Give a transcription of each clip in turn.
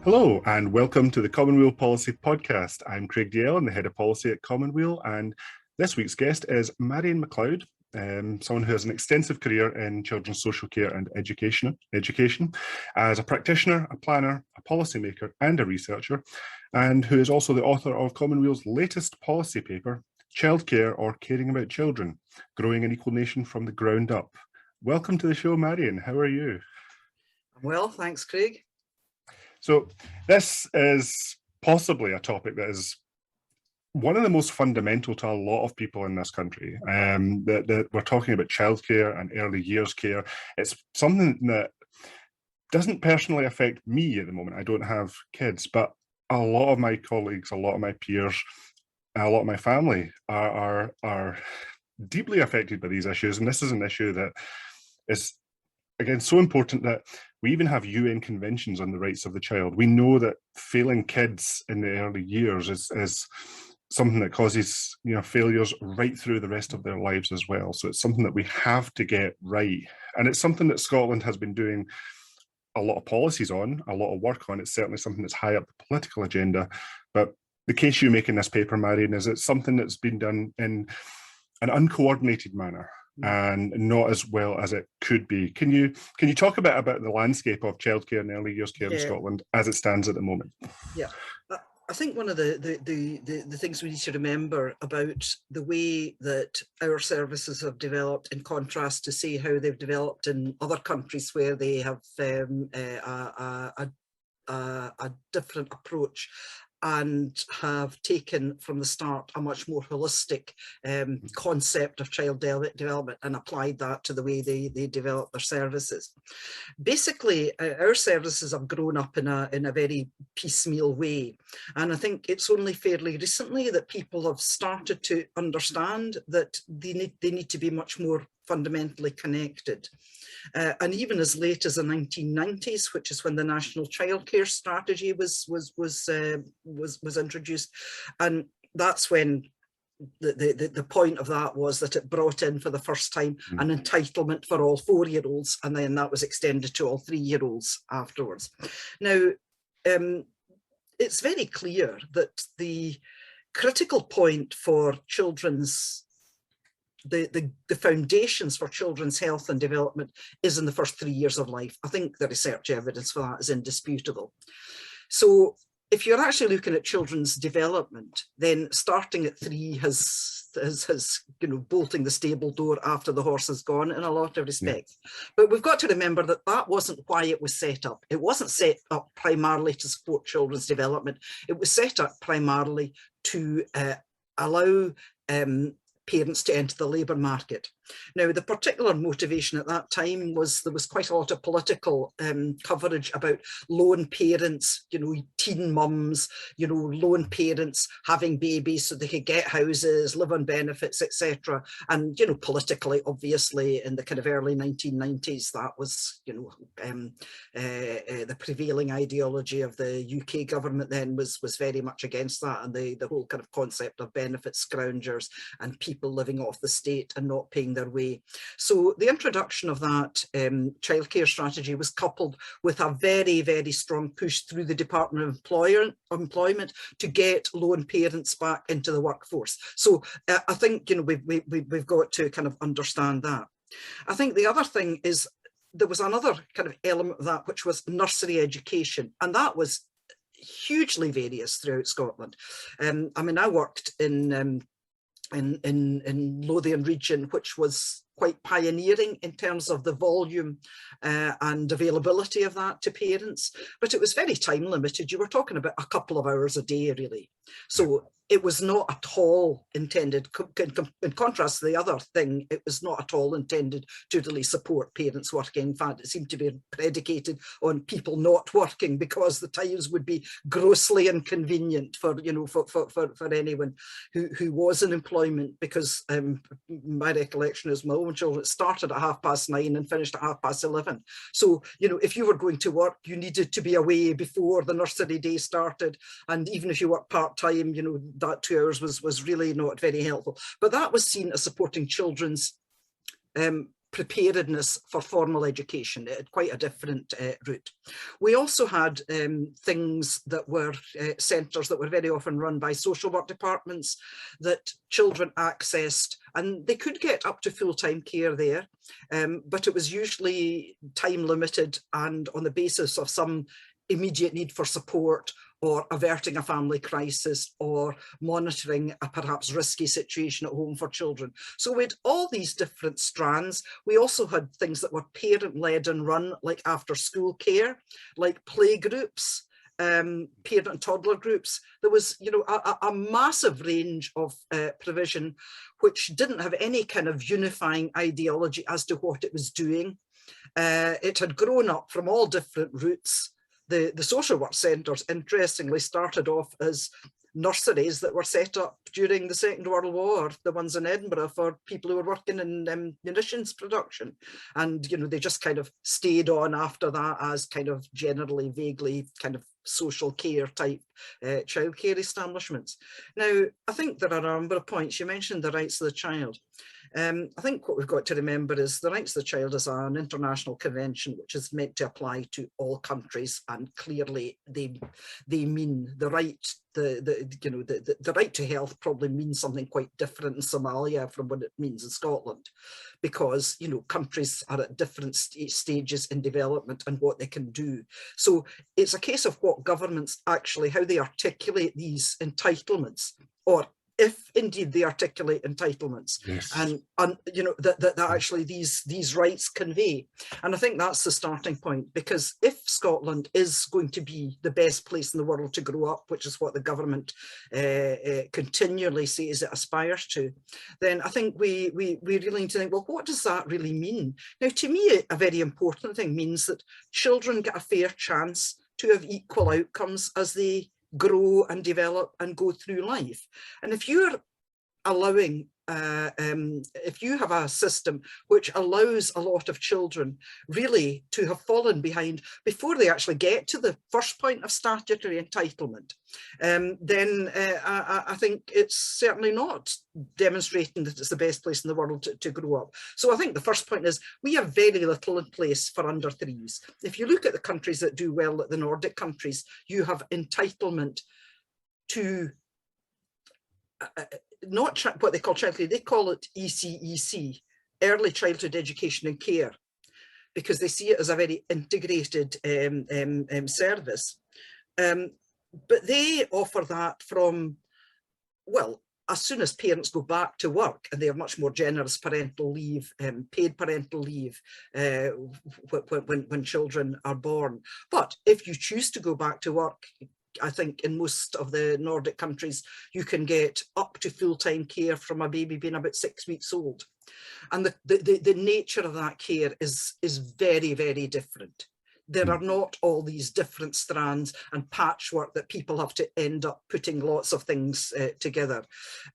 Hello and welcome to the Common Weal Policy Podcast. I'm Craig Dalziel, I'm the Head of Policy at Common Weal, and this week's guest is Marion Macleod, someone who has an extensive career in children's social care and education as a practitioner, a planner, a policymaker and a researcher, and who is also the author of Common Weal's latest policy paper, Childcare or Caring About Children, Growing an Equal Nation from the Ground Up. Welcome to the show, Marion. How are you? Well, thanks, Craig. So this is possibly a topic that is one of the most fundamental to a lot of people in this country. That we're talking about childcare and early years care. It's something that doesn't personally affect me at the moment. I don't have kids, but a lot of my colleagues, a lot of my peers, a lot of my family are deeply affected by these issues. And this is an issue that is, again, so important that we even have UN conventions on the rights of the child. We know that failing kids in the early years is something that causes, failures right through the rest of their lives as well. So it's something that we have to get right. And it's something that Scotland has been doing a lot of policies on, a lot of work on. It's certainly something that's high up the political agenda. But the case you make in this paper, Marion, is it's something that's been done in an uncoordinated manner and not as well as it could be. Can you talk a bit about the landscape of childcare and early years care in Scotland as it stands at the moment? Yeah, I think one of the things we need to remember about the way that our services have developed, in contrast to see how they've developed in other countries where they have a different approach and have taken from the start a much more holistic concept of child development and applied that to the way they develop their services. Basically, our services have grown up in a very piecemeal way. And I think it's only fairly recently that people have started to understand that they need to be much more fundamentally connected. And even as late as the 1990s, which is when the National Childcare Strategy was introduced, and that's when the point of that was that it brought in for the first time an entitlement for all 4-year-olds, and then that was extended to all 3-year-olds afterwards. Now, it's very clear that the critical point for children's the foundations for children's health and development is in the first 3 years of life. I think the research evidence for that is indisputable. So if you're actually looking at children's development, then starting at 3 has bolting the stable door after the horse has gone in a lot of respects. Yeah. But we've got to remember that that wasn't why it was set up. It wasn't set up primarily to support children's development. It was set up primarily to allow parents to enter the labour market. Now, the particular motivation at that time was there was quite a lot of political coverage about lone parents, teen mums, lone parents having babies so they could get houses, live on benefits, etc. And, politically, obviously, in the kind of early 1990s, that was, the prevailing ideology of the UK government then was very much against that. And the whole kind of concept of benefit scroungers and people living off the state and not paying their way. So the introduction of that childcare strategy was coupled with a very, very strong push through the Department of Employment to get lone parents back into the workforce. So I think we've got to kind of understand that. I think the other thing is there was another kind of element of that, which was nursery education, and that was hugely various throughout Scotland. I worked in Lothian region, which was quite pioneering in terms of the volume and availability of that to parents, but it was very time limited. You were talking about a couple of hours a day, really. So it was not at all intended, in contrast to the other thing, it was not at all intended to really support parents working. In fact, it seemed to be predicated on people not working because the times would be grossly inconvenient for anyone who was in employment, because my recollection is my own children started at 9:30 and finished at 11:30. So, if you were going to work, you needed to be away before the nursery day started. And even if you worked part-time, that 2 hours was really not very helpful. But that was seen as supporting children's preparedness for formal education. It had quite a different route. We also had things that were centres that were very often run by social work departments that children accessed, and they could get up to full-time care there, but it was usually time limited and on the basis of some immediate need for support, or averting a family crisis, or monitoring a perhaps risky situation at home for children. So we had all these different strands. We also had things that were parent-led and run, like after-school care, like play groups, parent and toddler groups. There was, you know, a massive range of provision, which didn't have any kind of unifying ideology as to what it was doing. It had grown up from all different routes. The social work centres, interestingly, started off as nurseries that were set up during the Second World War, the ones in Edinburgh, for people who were working in munitions production. And, you know, they just kind of stayed on after that as kind of generally, vaguely kind of social care type childcare establishments. Now, I think there are a number of points. You mentioned the rights of the child. I think what we've got to remember is the rights of the child is an international convention which is meant to apply to all countries, and clearly they mean the right, the right to health probably means something quite different in Somalia from what it means in Scotland, because, you know, countries are at different stages in development and what they can do. So it's a case of what governments actually, how they articulate these entitlements, or if indeed they articulate entitlements, yes, and you know, that actually these rights convey. And I think that's the starting point, because if Scotland is going to be the best place in the world to grow up, which is what the government continually says it aspires to, then I think we really need to think, well, what does that really mean? Now, to me, a very important thing means that children get a fair chance to have equal outcomes as they grow and develop and go through life. And if you're allowing, if you have a system which allows a lot of children really to have fallen behind before they actually get to the first point of statutory entitlement, then I think it's certainly not demonstrating that it's the best place in the world to grow up. So I think the first point is we have very little in place for under threes. If you look at the countries that do well, like the Nordic countries, you have entitlement to not what they call childcare, they call it ECEC, early childhood education and care, because they see it as a very integrated service. But they offer that from, well, as soon as parents go back to work, and they have much more generous parental leave, paid parental leave when children are born. But if you choose to go back to work, I think in most of the Nordic countries, you can get up to full-time care from a baby being about 6 weeks old. And the nature of that care is very, very different. There are not all these different strands and patchwork that people have to end up putting lots of things together.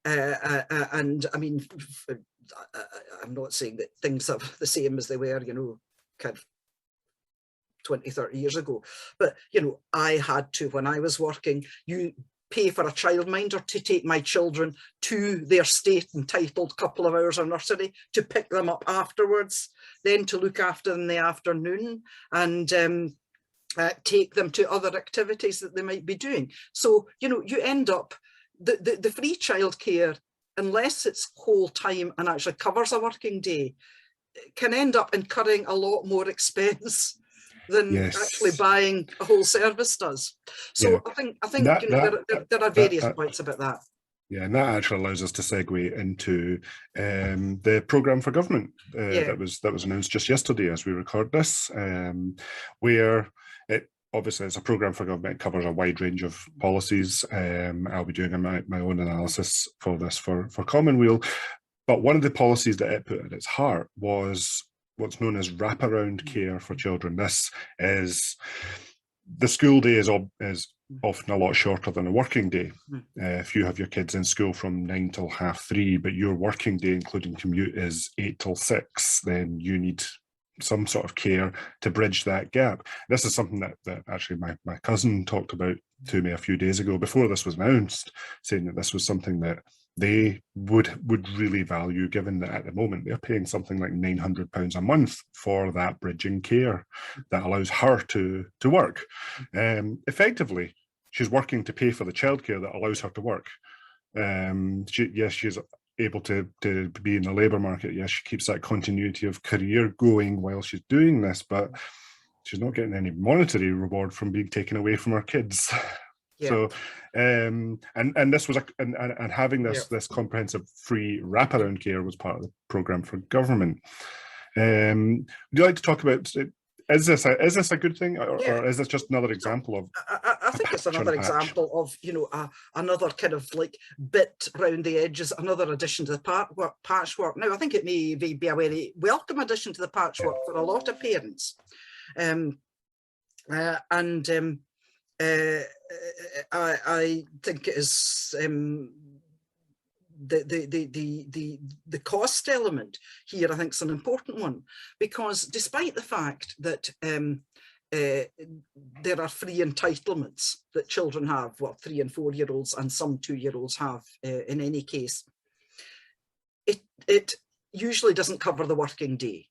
And I mean, I'm not saying that things are the same as they were, you know, kind of 20, 30 years ago. But, you know, I had to, when I was working, you pay for a childminder to take my children to their state entitled couple of hours of nursery, to pick them up afterwards, then to look after them in the afternoon, and take them to other activities that they might be doing. So, you know, you end up, the free childcare, unless it's whole time and actually covers a working day, can end up incurring a lot more expense than actually buying a whole service does. So I think that, you know, there are various points about that. Yeah, and that actually allows us to segue into the programme for government that was announced just yesterday as we record this, where it obviously it's a programme for government. It covers a wide range of policies. I'll be doing my own analysis for this for Common Weal, but one of the policies that it put at its heart was what's known as wraparound care for children. This is, the school day is often a lot shorter than a working day. If you have your kids in school from 9 till 3:30, but your working day, including commute, is 8 till 6, then you need some sort of care to bridge that gap. This is something that actually my cousin talked about to me a few days ago before this was announced, saying that this was something that they would really value, given that at the moment they're paying something like £900 a month for that bridging care that allows her to work. Effectively, she's working to pay for the childcare that allows her to work. Yes, she's able to be in the labour market. Yes, she keeps that continuity of career going while she's doing this, but she's not getting any monetary reward from being taken away from her kids. Yeah. So, and this was and having this comprehensive free wraparound care was part of the programme for government. Would you like to talk about? Is this a good thing, or is this just another example of? I think it's another example of, you know, another kind of like bit round the edges, another addition to the patchwork. Now, I think it may be a very welcome addition to the patchwork for a lot of parents, I think it is the cost element here, I think, is an important one, because despite the fact that there are free entitlements that children have, well, 3 and 4 year olds and some 2-year-olds have in any case, it usually doesn't cover the working day.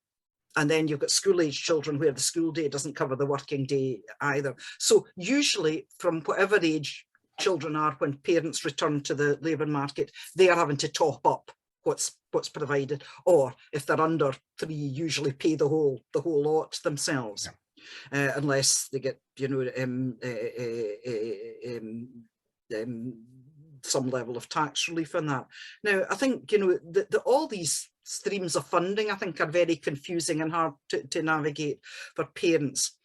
And then you've got school-age children where the school day doesn't cover the working day either. So usually from whatever age children are when parents return to the labour market, they are having to top up what's provided, or if they're under 3, usually pay the whole lot themselves, unless they get, you know, some level of tax relief on that. Now, I think, you know, all these streams of funding, I think, are very confusing and hard to navigate for parents.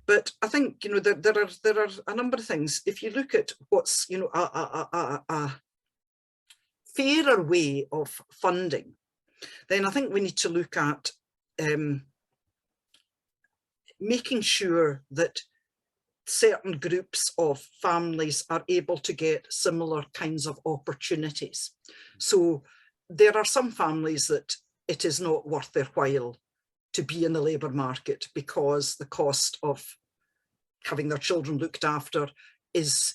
But I think, you know, there are a number of things. If you look at what's, you know, a fairer way of funding, then I think we need to look at making sure that certain groups of families are able to get similar kinds of opportunities. So there are some families that it is not worth their while to be in the labour market because the cost of having their children looked after is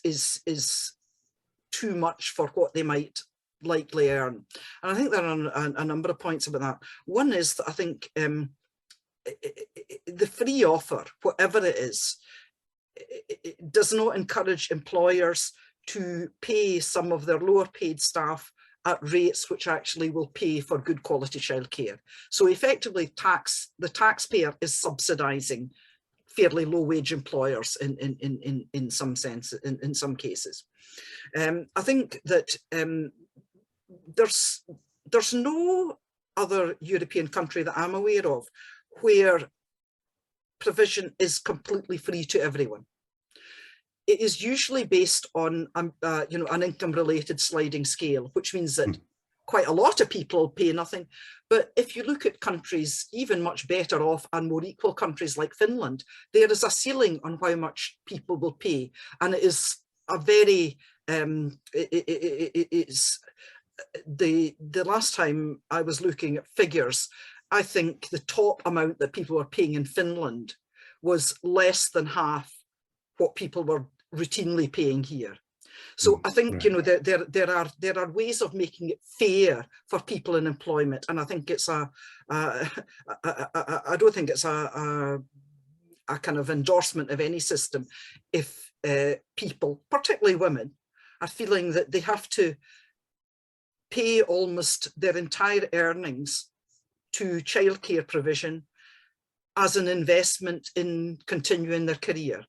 too much for what they might likely earn. And I think there are a number of points about that. One is that I think the free offer, whatever it is, it does not encourage employers to pay some of their lower paid staff at rates which actually will pay for good quality childcare. So effectively, the taxpayer is subsidising fairly low wage employers in some sense, in some cases. I think that there's no other European country that I'm aware of where provision is completely free to everyone. It is usually based on you know, an income-related sliding scale, which means that quite a lot of people pay nothing. But if you look at countries even much better off and more equal countries like Finland, there is a ceiling on how much people will pay, and it is a very it's the last time I was looking at figures, I think the top amount that people were paying in Finland was less than half what people were routinely paying here. So I think, you know, there are ways of making it fair for people in employment, and I think it's I don't think it's a kind of endorsement of any system if people, particularly women, are feeling that they have to pay almost their entire earnings to childcare provision as an investment in continuing their career.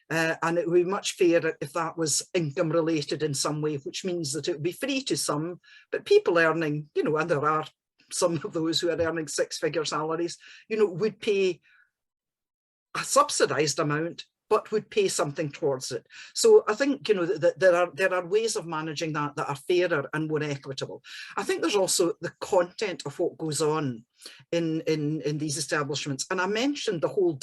And it would be much fairer if that was income related in some way, which means that it would be free to some, but people earning, you know, and there are some of those who are earning 6-figure salaries, you know, would pay a subsidized amount, but would pay something towards it. So I think, you know, that there are ways of managing that are fairer and more equitable. I think there's also the content of what goes on in these establishments, and I mentioned the whole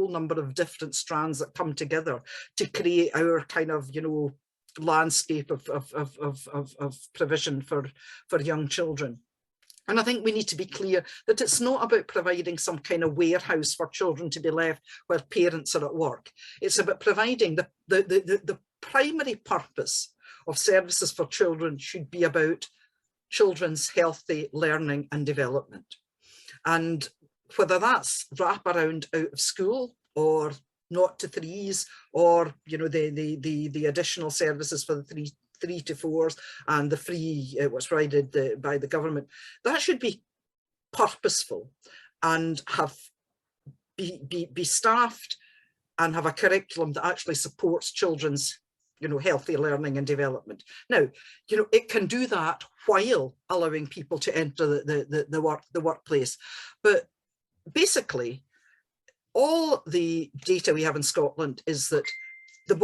number of different strands that come together to create our kind of, you know, landscape of provision for young children. And I think we need to be clear that it's not about providing some kind of warehouse for children to be left while parents are at work. It's about providing the primary purpose of services for children should be about children's healthy learning and development. And whether that's wraparound out of school or not to threes, or the additional services for the three to fours and the free what's provided by the government, that should be purposeful and be staffed and have a curriculum that actually supports children's healthy learning and development. Now, it can do that while allowing people to enter the workplace. But basically, all the data we have in Scotland is that the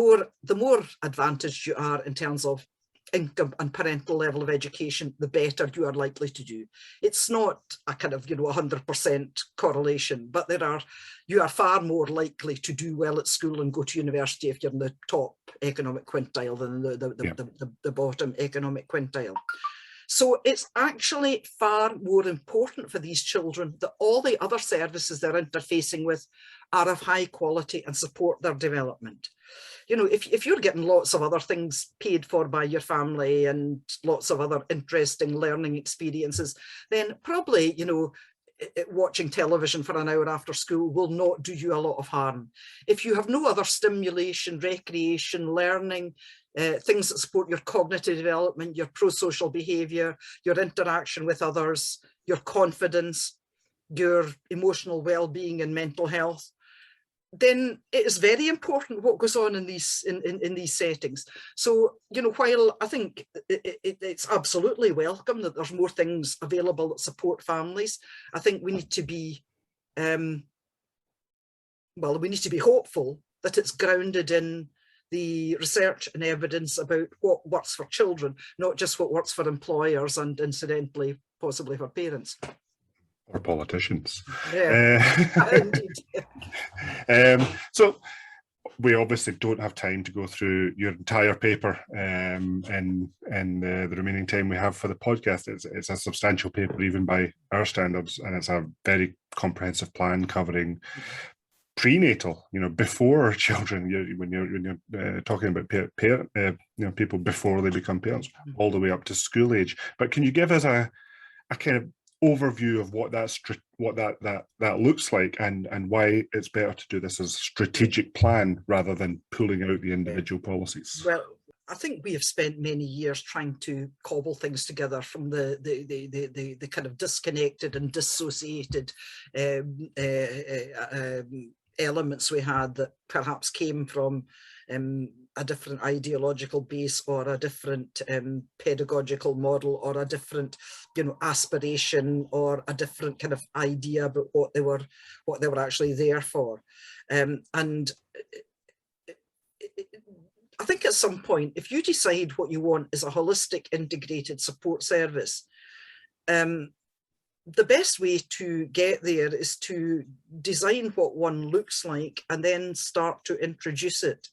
more advantaged you are in terms of income and parental level of education, the better you are likely to do. It's not a kind of 100% correlation, but you are far more likely to do well at school and go to university if you're in the top economic quintile than the bottom economic quintile. So it's actually far more important for these children that all the other services they're interfacing with are of high quality and support their development. If you're getting lots of other things paid for by your family and lots of other interesting learning experiences, then probably, watching television for an hour after school will not do you a lot of harm. If you have no other stimulation, recreation, learning, things that support your cognitive development, your pro-social behaviour, your interaction with others, your confidence, your emotional well-being and mental health, then it is very important what goes on in these settings. So, while I think it's absolutely welcome that there's more things available that support families, I think we need to be, hopeful that it's grounded in the research and evidence about what works for children, not just what works for employers and incidentally, possibly for parents. Or politicians. Yeah, indeed. So we obviously don't have time to go through your entire paper in the remaining time we have for the podcast. It's a substantial paper even by our standards, and it's a very comprehensive plan covering prenatal, before children, when you're talking about people before they become parents, all the way up to school age. But can you give us a kind of overview of what that looks like and why it's better to do this as a strategic plan rather than pulling out the individual policies? Well, I think we have spent many years trying to cobble things together from the kind of disconnected and dissociated elements we had that perhaps came from a different ideological base or a different pedagogical model or a different aspiration or a different kind of idea about what they were actually there for. And I think at some point, if you decide what you want is a holistic integrated support service, the best way to get there is to design what one looks like and then start to introduce it.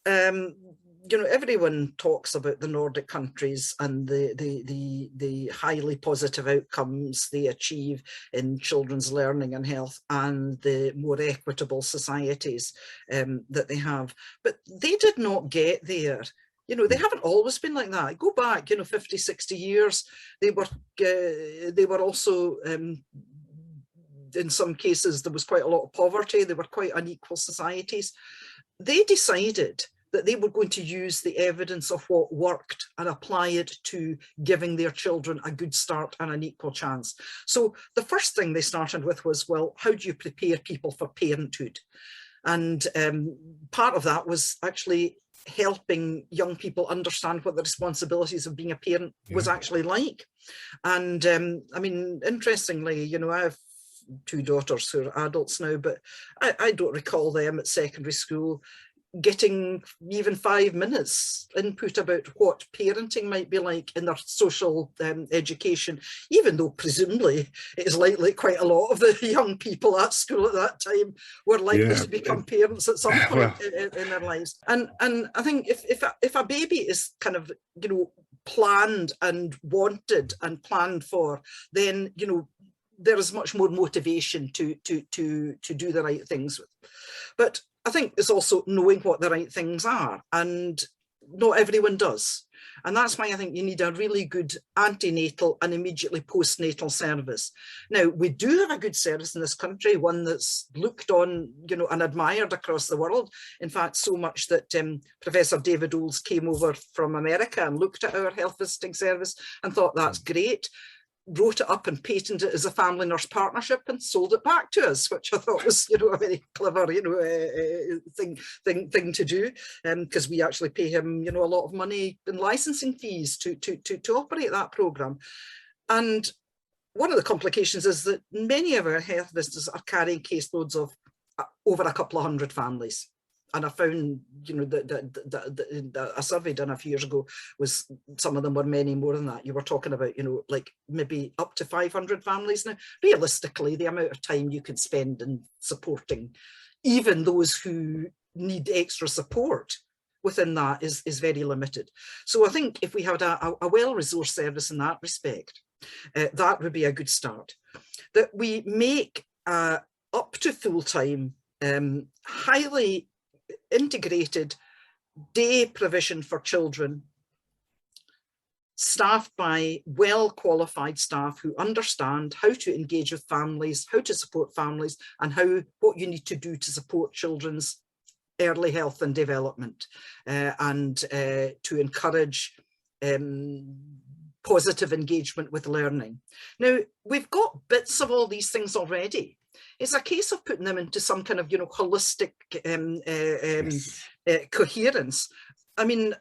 Everyone talks about the Nordic countries and the highly positive outcomes they achieve in children's learning and health and the more equitable societies that they have. But they did not get there. They haven't always been like that. Go back, 50, 60 years, they were also, in some cases, there was quite a lot of poverty. They were quite unequal societies. They decided that they were going to use the evidence of what worked and apply it to giving their children a good start and an equal chance. So the first thing they started with was, well, how do you prepare people for parenthood? And part of that was actually helping young people understand what the responsibilities of being a parent was actually like. And interestingly, I have two daughters who are adults now, but I don't recall them at secondary school getting even 5 minutes input about what parenting might be like in their social education, even though presumably it is likely quite a lot of the young people at school at that time were likely to become parents at some point in their lives. And I think if a baby is kind of planned and wanted and planned for, then there is much more motivation to do the right things with. But I think it's also knowing what the right things are. And not everyone does. And that's why I think you need a really good antenatal and immediately postnatal service. Now, we do have a good service in this country, one that's looked on, you know, and admired across the world. In fact, so much that Professor David Oles came over from America and looked at our health visiting service and thought that's great, wrote it up and patented it as a family nurse partnership and sold it back to us, which I thought was, you know, a very clever, you know, thing to do, because we actually pay him, you know, a lot of money in licensing fees to operate that program. And one of the complications is that many of our health visitors are carrying caseloads of over a couple of hundred families. And I found, you know, that a survey done a few years ago was some of them were many more than that. You were talking about, you know, like maybe up to 500 families. Now, realistically, the amount of time you can spend in supporting even those who need extra support within that is very limited. So I think if we had a well-resourced service in that respect, that would be a good start. That we make up to full-time, highly integrated day provision for children, staffed by well-qualified staff who understand how to engage with families, how to support families, and what you need to do to support children's early health and development, and to encourage positive engagement with learning. Now, we've got bits of all these things already. It's a case of putting them into some kind of, you know, holistic coherence. I mean,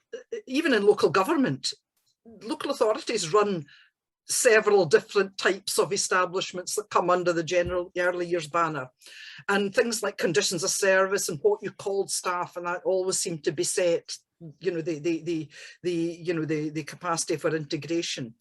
even in local government, local authorities run several different types of establishments that come under the general early years banner, and things like conditions of service and what you called staff, and that always seem to be set, you know, the capacity for integration.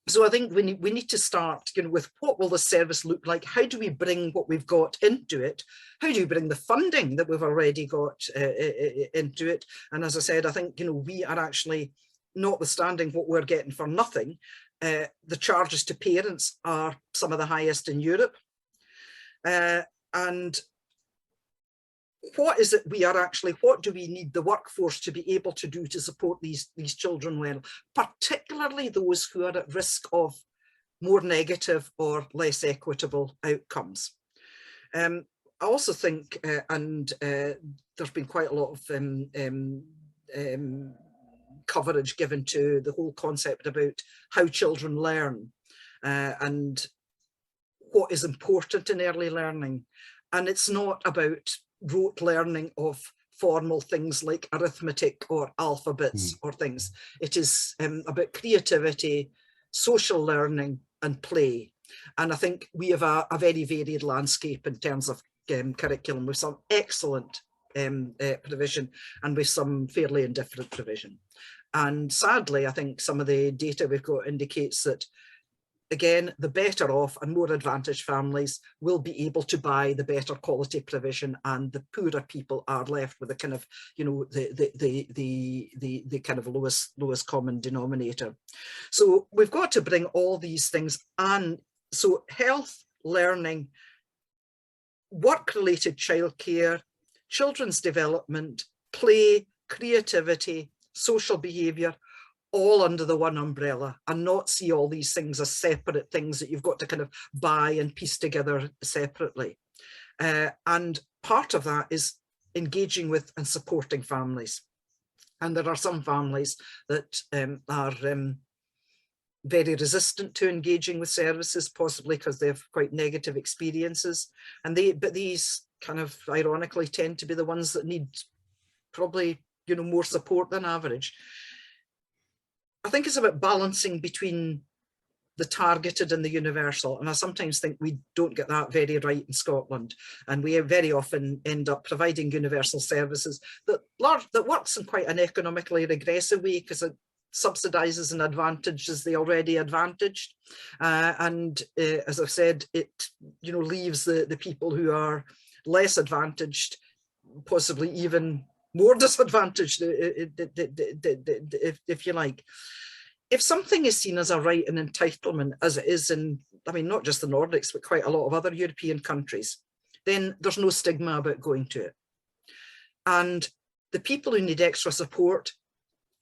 So I think we need to start, you know, with what will the service look like? How do we bring what we've got into it? How do you bring the funding that we've already got into it? And as I said, I think, you know, we are actually, notwithstanding what we're getting for nothing, the charges to parents are some of the highest in Europe. And what is it what do we need the workforce to be able to do to support these children well, particularly those who are at risk of more negative or less equitable outcomes? I also think, and there's been quite a lot of coverage given to the whole concept about how children learn and what is important in early learning. And it's not about rote learning of formal things like arithmetic or alphabets or things. It is about creativity, social learning and play. And I think we have a very varied landscape in terms of curriculum, with some excellent provision and with some fairly indifferent provision. And sadly, I think some of the data we've got indicates that, again, the better off and more advantaged families will be able to buy the better quality provision, and the poorer people are left with the kind of, you know, the kind of lowest common denominator. So we've got to bring all these things, and so health, learning, work-related childcare, children's development, play, creativity, social behaviour, all under the one umbrella, and not see all these things as separate things that you've got to kind of buy and piece together separately. And part of that is engaging with and supporting families. And there are some families that are very resistant to engaging with services, possibly because they have quite negative experiences. And but these kind of ironically tend to be the ones that need probably, you know, more support than average. I think it's about balancing between the targeted and the universal. And I sometimes think we don't get that very right in Scotland. And we very often end up providing universal services that works in quite an economically regressive way, because it subsidises and advantages the already advantaged. And as I've said, it, you know, leaves the people who are less advantaged, possibly even more disadvantaged, if you like. If something is seen as a right and entitlement, as it is in, I mean, not just the Nordics, but quite a lot of other European countries, then there's no stigma about going to it. And the people who need extra support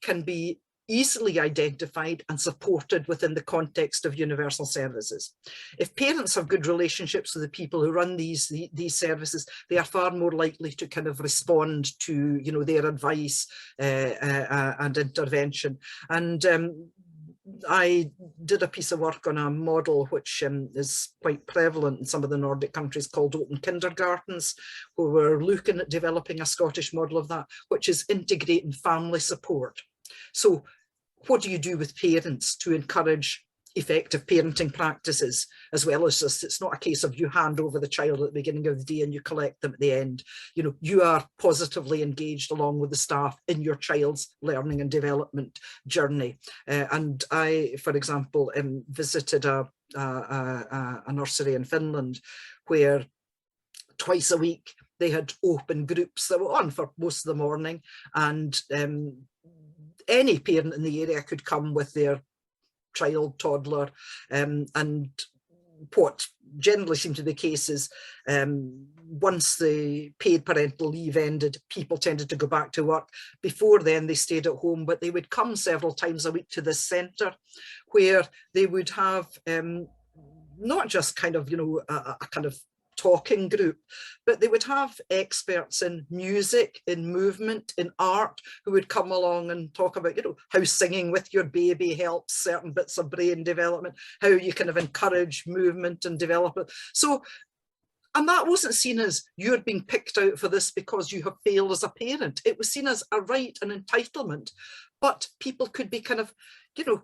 can be easily identified and supported within the context of universal services. If parents have good relationships with the people who run these services, they are far more likely to kind of respond to, you know, their advice and intervention. And I did a piece of work on a model which is quite prevalent in some of the Nordic countries called open kindergartens, where we're looking at developing a Scottish model of that, which is integrating family support. So what do you do with parents to encourage effective parenting practices, as well as just, it's not a case of you hand over the child at the beginning of the day and you collect them at the end. You know, you are positively engaged along with the staff in your child's learning and development journey. And I, for example, visited a nursery in Finland where twice a week they had open groups that were on for most of the morning, and any parent in the area could come with their child, toddler, and what generally seemed to be the case is once the paid parental leave ended, people tended to go back to work. Before then, they stayed at home, but they would come several times a week to this centre where they would have not just kind of, you know, a kind of talking group, but they would have experts in music, in movement, in art, who would come along and talk about, you know, how singing with your baby helps certain bits of brain development, how you kind of encourage movement and development. So, and that wasn't seen as you're being picked out for this because you have failed as a parent. It was seen as a right and entitlement, but people could be kind of, you know,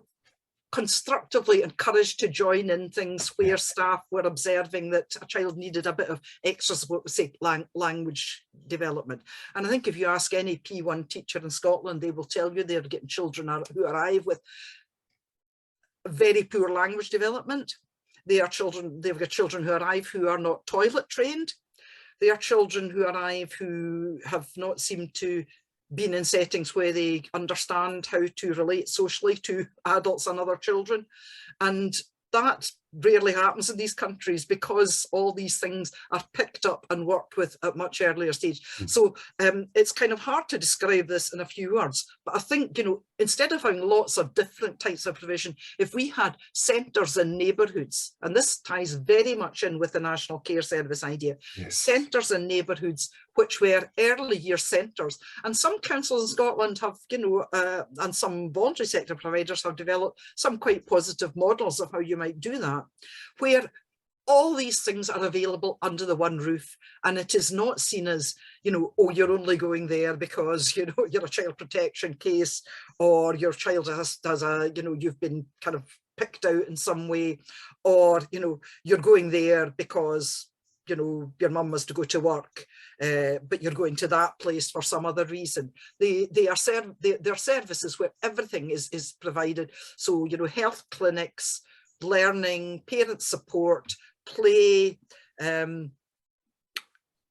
constructively encouraged to join in things where staff were observing that a child needed a bit of extra support, say language development. And I think if you ask any P1 teacher in Scotland, they will tell you they're getting children who arrive with very poor language development. They are children, they've got children who arrive who are not toilet trained. They are children who arrive who have not seemed to been in settings where they understand how to relate socially to adults and other children. And that rarely happens in these countries because all these things are picked up and worked with at much earlier stage. So it's kind of hard to describe this in a few words, but I think, you know, instead of having lots of different types of provision, if we had centres in neighbourhoods, and this ties very much in with the National Care Service idea, yes. Centres in neighbourhoods which were early year centres, and some councils in Scotland have, you know, and some voluntary sector providers have developed some quite positive models of how you might do that, where all these things are available under the one roof, and it is not seen as, you know, oh, you're only going there because, you know, you're a child protection case, or your child has a, you know, you've been kind of picked out in some way, or, you know, you're going there because, you know, your mum was to go to work, but you're going to that place for some other reason. They're services where everything is provided. So, you know, health clinics, learning, parent support, play.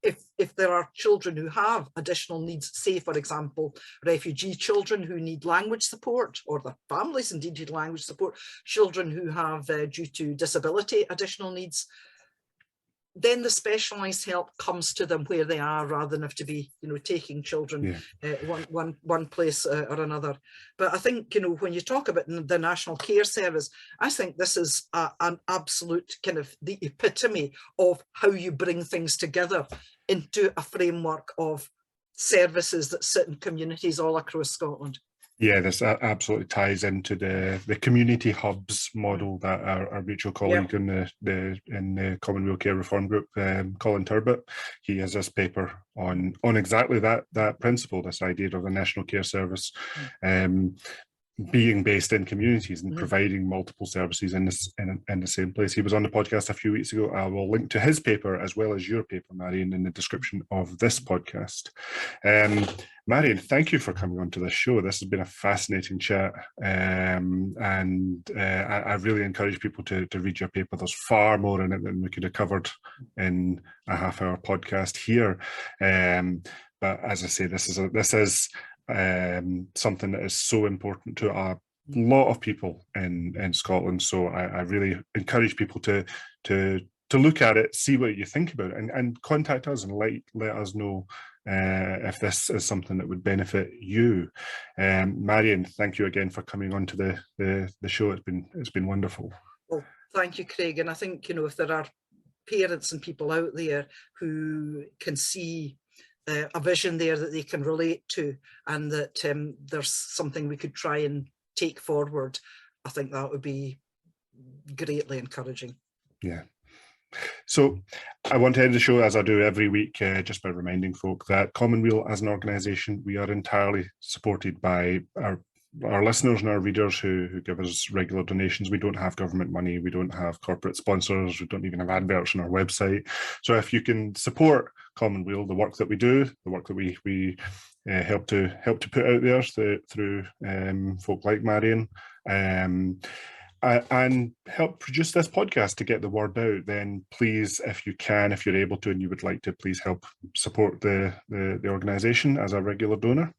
If there are children who have additional needs, say, for example, refugee children who need language support, or the families indeed need language support, children who have, due to disability, additional needs, then the specialised help comes to them where they are, rather than have to be, you know, taking children one place or another. But I think, you know, when you talk about the National Care Service, I think this is an absolute kind of the epitome of how you bring things together into a framework of services that sit in communities all across Scotland. Yeah, this absolutely ties into the community hubs model that our mutual colleague in the Common Weal Care Reform Group, Colin Turbett, he has this paper on exactly that principle, this idea of the National Care Service being based in communities and providing multiple services in the same place. He was on the podcast a few weeks ago. I will link to his paper as well as your paper, Marion, in the description of this podcast. Marion, thank you for coming on to this show. This has been a fascinating chat, and I really encourage people to read your paper. There's far more in it than we could have covered in a half-hour podcast here. But as I say, this is something that is so important to a lot of people in Scotland. So I really encourage people to look at it, see what you think about it, and contact us and let us know if this is something that would benefit you. Marion, thank you again for coming on to the show. It's been wonderful. Well, thank you, Craig. And I think, you know, if there are parents and people out there who can see a vision there that they can relate to, and that there's something we could try and take forward, I think that would be greatly encouraging. Yeah. So I want to end the show, as I do every week, just by reminding folk that Common Weal as an organisation, we are entirely supported by our listeners and our readers who give us regular donations. We don't have government money, we don't have corporate sponsors, we don't even have adverts on our website. So if you can support Common Weal, the work that we do, the work that we help to put out there through folk like Marion, and help produce this podcast to get the word out, then please, if you can, if you're able to and you would like to, please help support the organisation as a regular donor.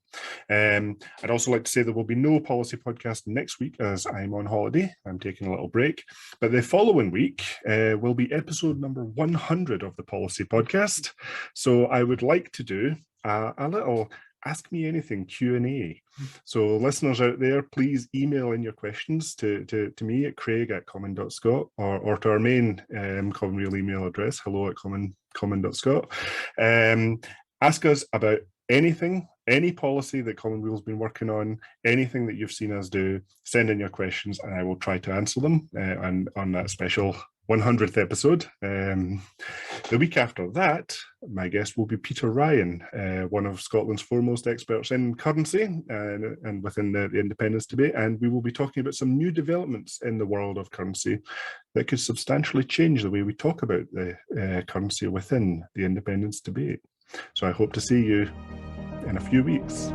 I'd also like to say there will be no policy podcast next week as I'm on holiday. I'm taking a little break. But the following week will be episode number 100 of the policy podcast. So I would like to do a little Ask Me Anything Q&A. So listeners out there, please email in your questions to me at craig@common.scot or to our main Common Weal email address, hello@common.scot. Ask us about anything, any policy that Common Weal's been working on, anything that you've seen us do. Send in your questions and I will try to answer them on that special 100th episode. The week after that, my guest will be Peter Ryan, one of Scotland's foremost experts in currency and within the independence debate, and we will be talking about some new developments in the world of currency that could substantially change the way we talk about the currency within the independence debate. So I hope to see you in a few weeks.